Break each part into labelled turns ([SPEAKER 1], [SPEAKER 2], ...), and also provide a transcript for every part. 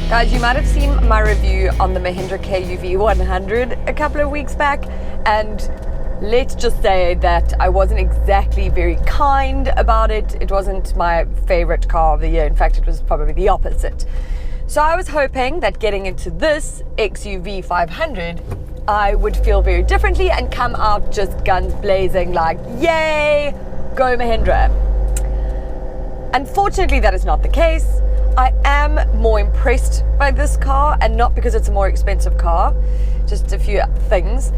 [SPEAKER 1] Guys, you might have seen my review on the Mahindra XUV500 a couple of weeks back, and let's just say that I wasn't exactly very kind about it. It wasn't my favorite car of the year. In fact, it was probably the opposite. So I was hoping that getting into this XUV500, I would feel very differently and come out just guns blazing like, yay, go Mahindra. Unfortunately, that is not the case. I am more impressed by this car, and not because it's a more expensive car, just a few things.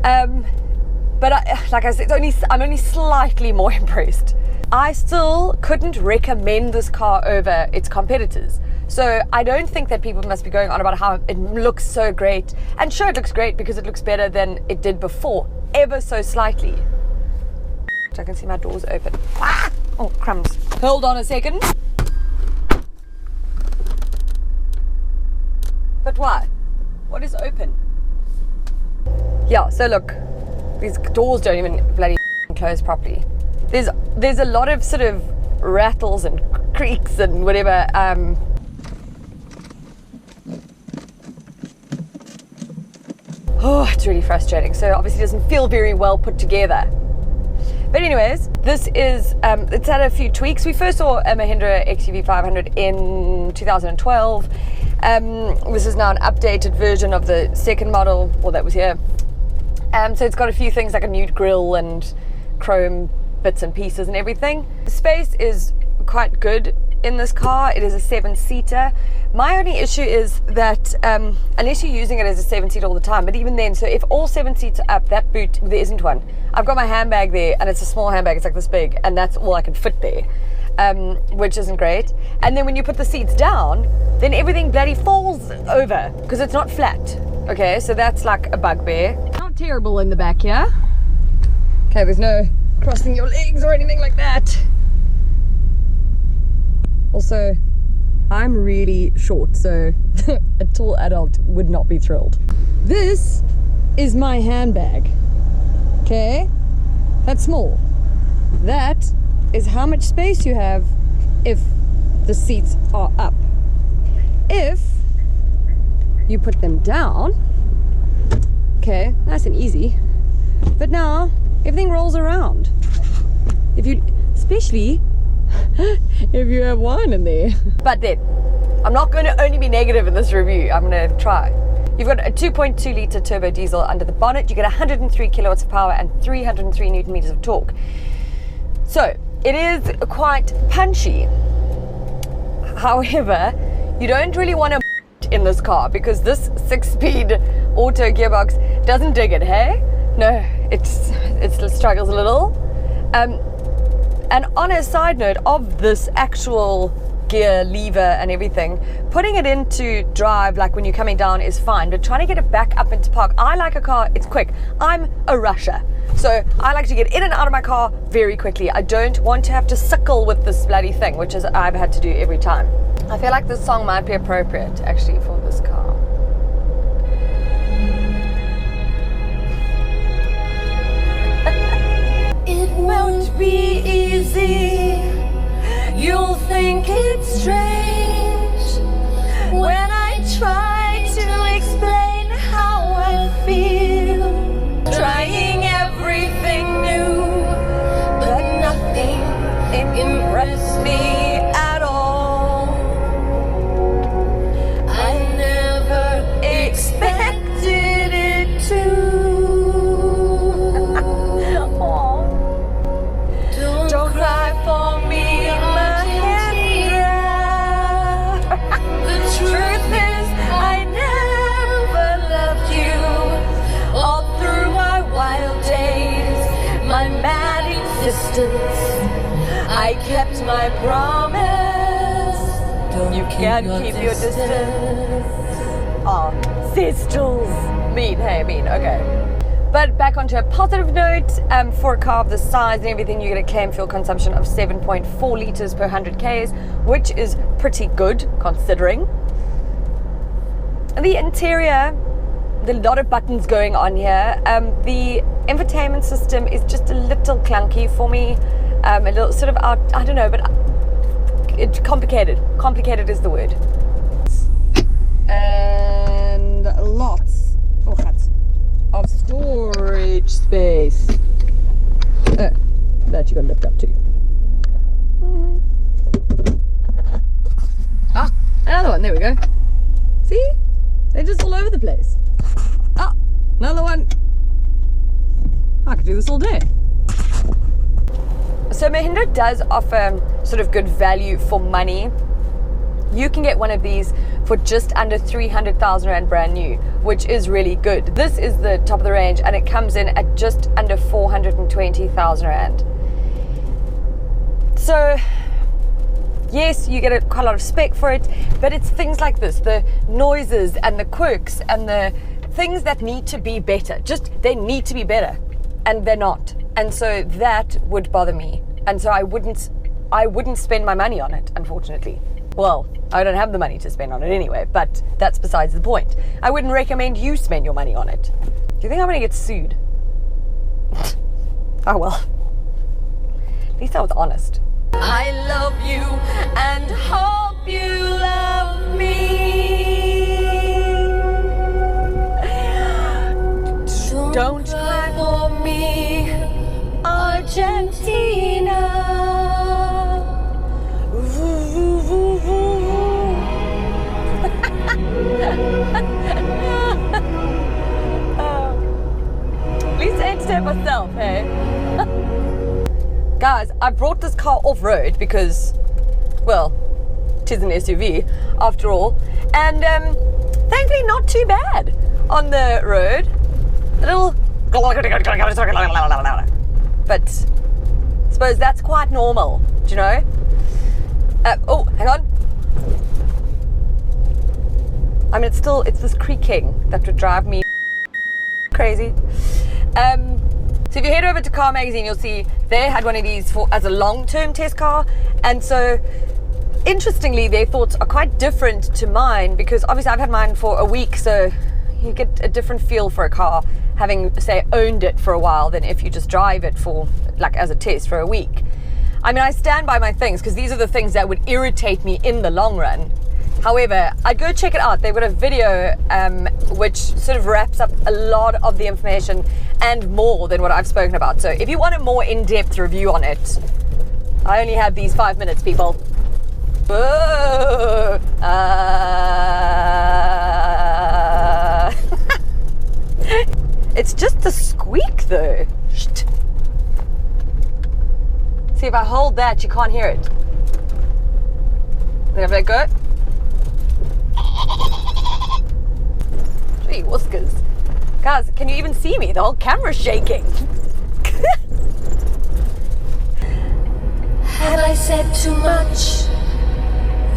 [SPEAKER 1] But like I said, I'm only slightly more impressed. I still couldn't recommend this car over its competitors. So I don't think that people must be going on about how it looks so great. And sure, it looks great because it looks better than it did before, ever so slightly. I can see my doors open. Ah! Oh, crumbs. Hold on a second. But why? What is open? Yeah, so look, these doors don't even bloody close properly. There's a lot of sort of rattles and creaks and whatever. Oh, it's really frustrating. So obviously it doesn't feel very well put together. But anyways, this is, it's had a few tweaks. We first saw a Mahindra XUV500 in 2012. This is now an updated version of the second model, or that was here. So it's got a few things like a new grille and chrome bits and pieces and everything. The space is quite good in this car. It is a 7-seater. My only issue is that unless you're using it as a 7-seater all the time, but even then, so if all 7 seats are up, that boot, there isn't one. I've got my handbag there, and it's a small handbag, it's like this big, and that's all I can fit there, which isn't great. And then when you put the seats down, then everything bloody falls over because it's not flat. Okay, so that's like a bugbear. Not terrible in the back here. Okay, there's no crossing your legs or anything like that. Also, I'm really short, so a tall adult would not be thrilled. This is my handbag. Okay, that's small. That is how much space you have if the seats are up. If you put them down, okay, nice and easy, but now everything rolls around. Especially if you have wine in there. But then, I'm not going to only be negative in this review, I'm going to try. You've got a 2.2 litre turbo diesel under the bonnet, you get 103 kilowatts of power and 303 newton meters of torque. So, it is quite punchy. However, you don't really want to in this car because this 6-speed auto gearbox doesn't dig it, hey? No, it struggles a little. And on a side note of this actual gear lever and everything, putting it into drive like when you're coming down is fine, but trying to get it back up into park, I like a car, it's quick. I'm a rusher, so I like to get in and out of my car very quickly. I don't want to have to sickle with this bloody thing, which is I've had to do every time. I feel like this song might be appropriate actually for this car. It won't be easy. You'll think it's strange when I try to explain how I feel. Trying everything new, but nothing impressed me at all. I never expected it to. Don't cry for me. I kept my promise. You can't keep your distance. Oh, sisters. Mean, okay. But back onto a positive note, for a car of this size and everything, you get a claim fuel consumption of 7.4 litres per 100 Ks, which is pretty good considering. And the interior, there's a lot of buttons going on here. The infotainment system is just a little clunky for me. A little sort of out, I don't know, but it's complicated. Complicated is the word. And lots of storage space. Oh, that you got to lift up too. Ah, another one. There we go. See? They're just all over the place. Ah, another one. I could do this all day. So Mahindra does offer sort of good value for money. You can get one of these for just under 300,000 Rand brand new, which is really good. This is the top of the range and it comes in at just under 420,000 Rand. So yes, you get quite a lot of spec for it, but it's things like this, the noises and the quirks and the things that need to be better. Just, they need to be better and they're not. And so that would bother me. And so I wouldn't spend my money on it, unfortunately. Well, I don't have the money to spend on it anyway, but that's besides the point. I wouldn't recommend you spend your money on it. Do you think I'm gonna get sued? Oh well. At least I was honest. I love you and hope you love me. Don't cry for me, Argentina. At least I entertain myself, hey? Guys, I brought this car off-road because, well, it is an SUV after all, and thankfully not too bad on the road. A little, but I suppose that's quite normal, do you know? Oh, hang on. I mean, it's this creaking that would drive me crazy. So if you head over to Car Magazine, you'll see they had one of these as a long-term test car. And so, interestingly, their thoughts are quite different to mine because obviously I've had mine for a week, so you get a different feel for a car having, say, owned it for a while than if you just drive it for, like, as a test for a week. I mean, I stand by my things because these are the things that would irritate me in the long run. However, I'd go check it out. They've got a video which sort of wraps up a lot of the information and more than what I've spoken about. So if you want a more in-depth review on it, I only have these 5 minutes, people. Whoa. It's just the squeak though. Shh. See, if I hold that, you can't hear it. Then if I let go. Gee whiskers. Guys, can you even see me? The whole camera's shaking.
[SPEAKER 2] Have I said too much?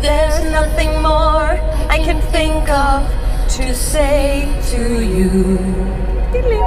[SPEAKER 2] There's nothing more I can think of to say to you.
[SPEAKER 1] Diddly.